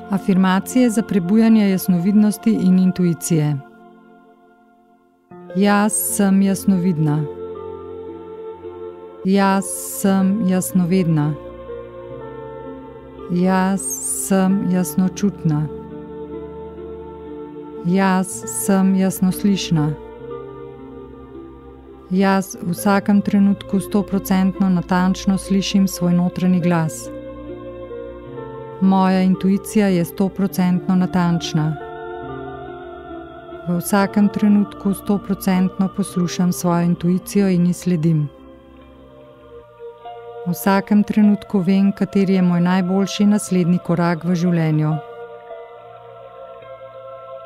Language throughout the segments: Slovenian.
Afirmacije za prebujanje jasnovidnosti in intuicije. Jaz sem jasnovidna. Jaz sem jasnovedna. Jaz sem jasnočutna. Jaz sem jasnoslišna. Jaz v vsakem trenutku 100% natančno slišim svoj notranji glas. Moja intuicija je 100% natančna. V vsakem trenutku 100% poslušam svojo intuicijo in ji sledim. V vsakem trenutku vem, kateri je moj najboljši naslednji korak v življenju.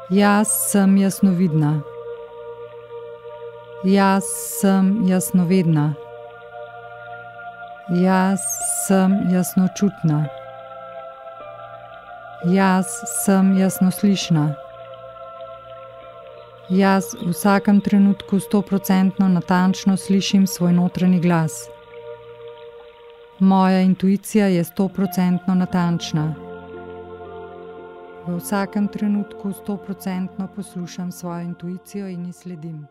Jaz sem jasnovidna. Jaz sem jasnovedna. Jaz sem jasnočutna. Jaz sem jasnoslišna. Jaz v vsakem trenutku 100% natančno slišim svoj notranji glas. Moja intuicija je 100% natančna. V vsakem trenutku 100% poslušam svojo intuicijo in ji sledim.